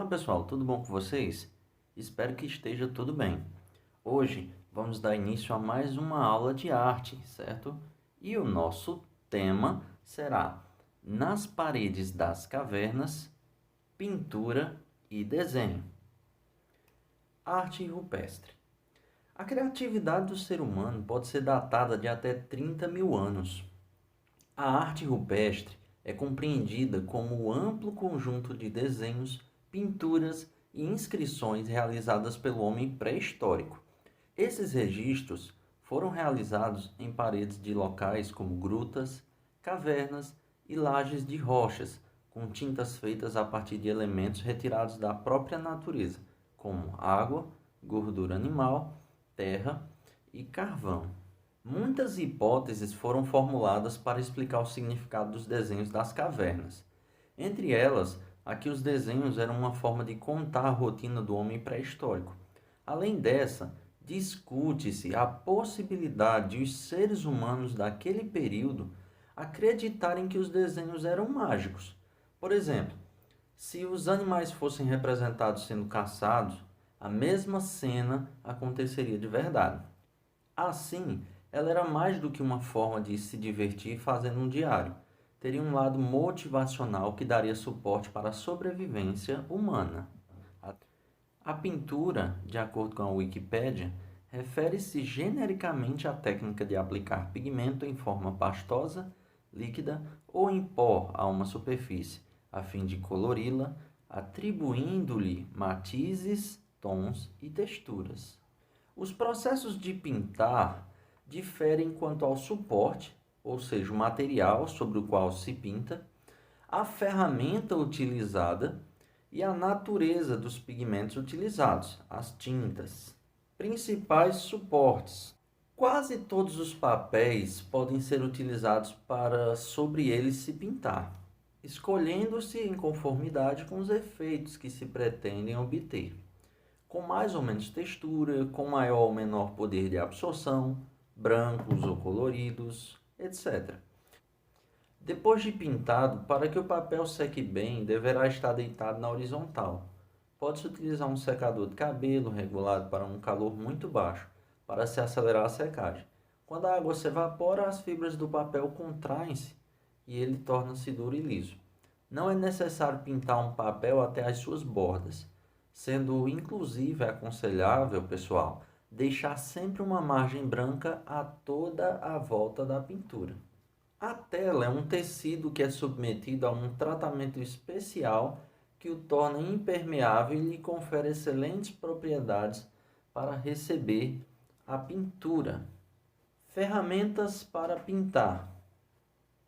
pessoal, tudo bom com vocês? Espero que esteja tudo bem. Hoje vamos dar início a mais uma aula de arte, certo? E o nosso tema será Nas paredes das cavernas, pintura e desenho. Arte rupestre. A criatividade do ser humano pode ser datada de até 30 mil anos. A arte rupestre é compreendida como o amplo conjunto de desenhos, pinturas e inscrições realizadas pelo homem pré-histórico. Esses registros foram realizados em paredes de locais como grutas, cavernas e lajes de rochas, com tintas feitas a partir de elementos retirados da própria natureza, como água, gordura animal, terra e carvão. Muitas hipóteses foram formuladas para explicar o significado dos desenhos das cavernas. Entre elas, a que os desenhos eram uma forma de contar a rotina do homem pré-histórico. Além dessa, discute-se a possibilidade de os seres humanos daquele período acreditarem que os desenhos eram mágicos. Por exemplo, se os animais fossem representados sendo caçados, a mesma cena aconteceria de verdade. Assim, ela era mais do que uma forma de se divertir fazendo um diário. Teria um lado motivacional que daria suporte para a sobrevivência humana. A pintura, de acordo com a Wikipédia, refere-se genericamente à técnica de aplicar pigmento em forma pastosa, líquida ou em pó a uma superfície, a fim de colori-la, atribuindo-lhe matizes, tons e texturas. Os processos de pintar diferem quanto ao suporte, ou seja, o material sobre o qual se pinta, a ferramenta utilizada e a natureza dos pigmentos utilizados, as tintas. Principais suportes. Quase todos os papéis podem ser utilizados para sobre eles se pintar, escolhendo-se em conformidade com os efeitos que se pretendem obter, com mais ou menos textura, com maior ou menor poder de absorção, brancos ou coloridos, etc. Depois de pintado, para que o papel seque bem, deverá estar deitado na horizontal. Pode-se utilizar um secador de cabelo regulado para um calor muito baixo, para se acelerar a secagem. Quando a água se evapora, as fibras do papel contraem-se e ele torna-se duro e liso. Não é necessário pintar um papel até as suas bordas, sendo inclusive aconselhável, pessoal, deixar sempre uma margem branca a toda a volta da pintura. A tela é um tecido que é submetido a um tratamento especial que o torna impermeável e lhe confere excelentes propriedades para receber a pintura. Ferramentas para pintar.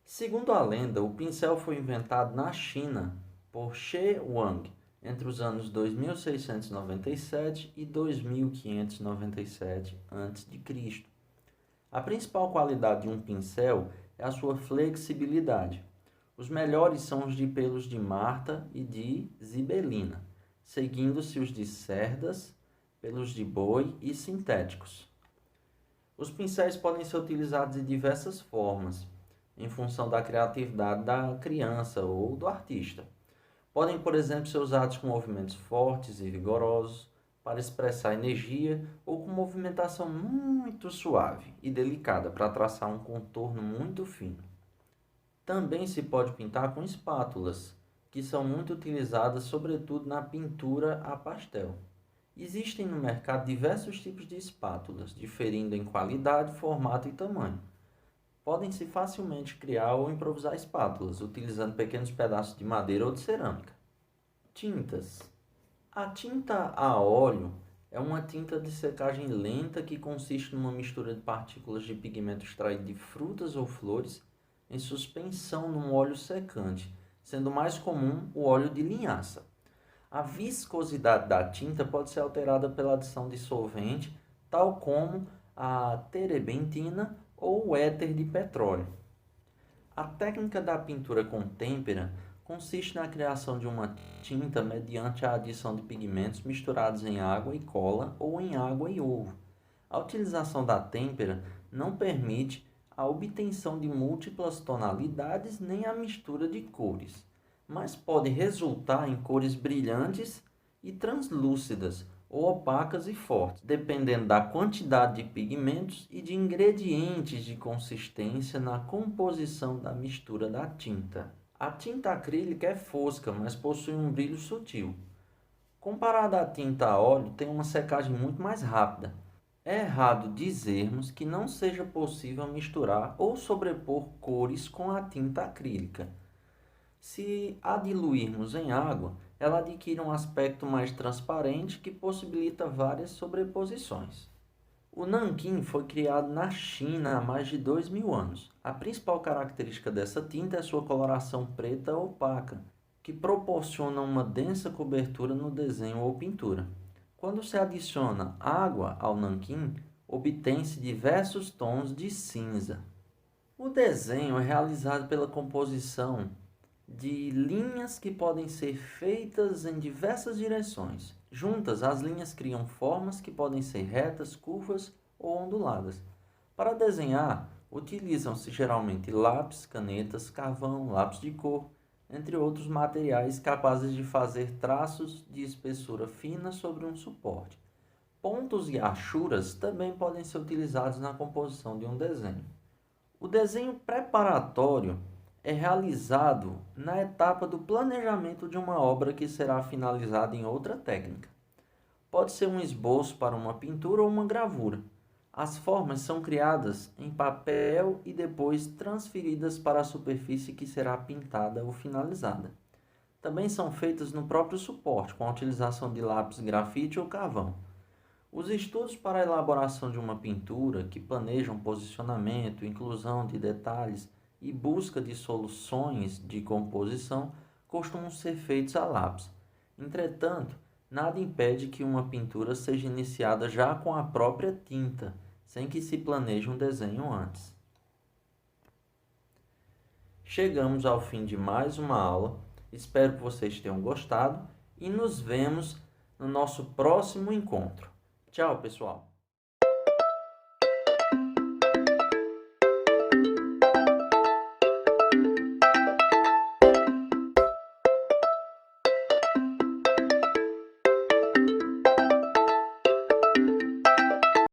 Segundo a lenda, o pincel foi inventado na China por Shi Wang entre os anos 2697 e 2597 a.C. A principal qualidade de um pincel é a sua flexibilidade. Os melhores são os de pelos de Marta e de Zibelina, seguindo-se os de cerdas, pelos de boi e sintéticos. Os pincéis podem ser utilizados de diversas formas, em função da criatividade da criança ou do artista. Podem, por exemplo, ser usados com movimentos fortes e vigorosos, para expressar energia, ou com movimentação muito suave e delicada para traçar um contorno muito fino. Também se pode pintar com espátulas, que são muito utilizadas sobretudo na pintura a pastel. Existem no mercado diversos tipos de espátulas, diferindo em qualidade, formato e tamanho. Podem-se facilmente criar ou improvisar espátulas, utilizando pequenos pedaços de madeira ou de cerâmica. Tintas. A tinta a óleo é uma tinta de secagem lenta que consiste numa mistura de partículas de pigmento extraído de frutas ou flores em suspensão num óleo secante, sendo mais comum o óleo de linhaça. A viscosidade da tinta pode ser alterada pela adição de solvente, tal como a terebentina ou o éter de petróleo. A técnica da pintura com têmpera consiste na criação de uma tinta mediante a adição de pigmentos misturados em água e cola ou em água e ovo. A utilização da têmpera não permite a obtenção de múltiplas tonalidades nem a mistura de cores, mas pode resultar em cores brilhantes e translúcidas ou opacas e fortes, dependendo da quantidade de pigmentos e de ingredientes de consistência na composição da mistura da tinta. A tinta acrílica é fosca, mas possui um brilho sutil. Comparada à tinta a óleo, tem uma secagem muito mais rápida. É errado dizermos que não seja possível misturar ou sobrepor cores com a tinta acrílica. Se a diluirmos em água, ela adquire um aspecto mais transparente que possibilita várias sobreposições. O nanquim foi criado na China há mais de 2000 anos. A principal característica dessa tinta é sua coloração preta opaca, que proporciona uma densa cobertura no desenho ou pintura. Quando se adiciona água ao nanquim, obtém-se diversos tons de cinza. O desenho é realizado pela composição de linhas que podem ser feitas em diversas direções. Juntas, as linhas criam formas que podem ser retas, curvas ou onduladas. Para desenhar, utilizam-se geralmente lápis, canetas, carvão, lápis de cor, entre outros materiais capazes de fazer traços de espessura fina sobre um suporte. Pontos e achuras também podem ser utilizados na composição de um desenho. O desenho preparatório é realizado na etapa do planejamento de uma obra que será finalizada em outra técnica. Pode ser um esboço para uma pintura ou uma gravura. As formas são criadas em papel e depois transferidas para a superfície que será pintada ou finalizada. Também são feitas no próprio suporte, com a utilização de lápis grafite ou carvão. Os estudos para a elaboração de uma pintura, que planejam posicionamento, inclusão de detalhes e busca de soluções de composição, costumam ser feitos a lápis. Entretanto, nada impede que uma pintura seja iniciada já com a própria tinta, sem que se planeje um desenho antes. Chegamos ao fim de mais uma aula. Espero que vocês tenham gostado e nos vemos no nosso próximo encontro. Tchau, pessoal!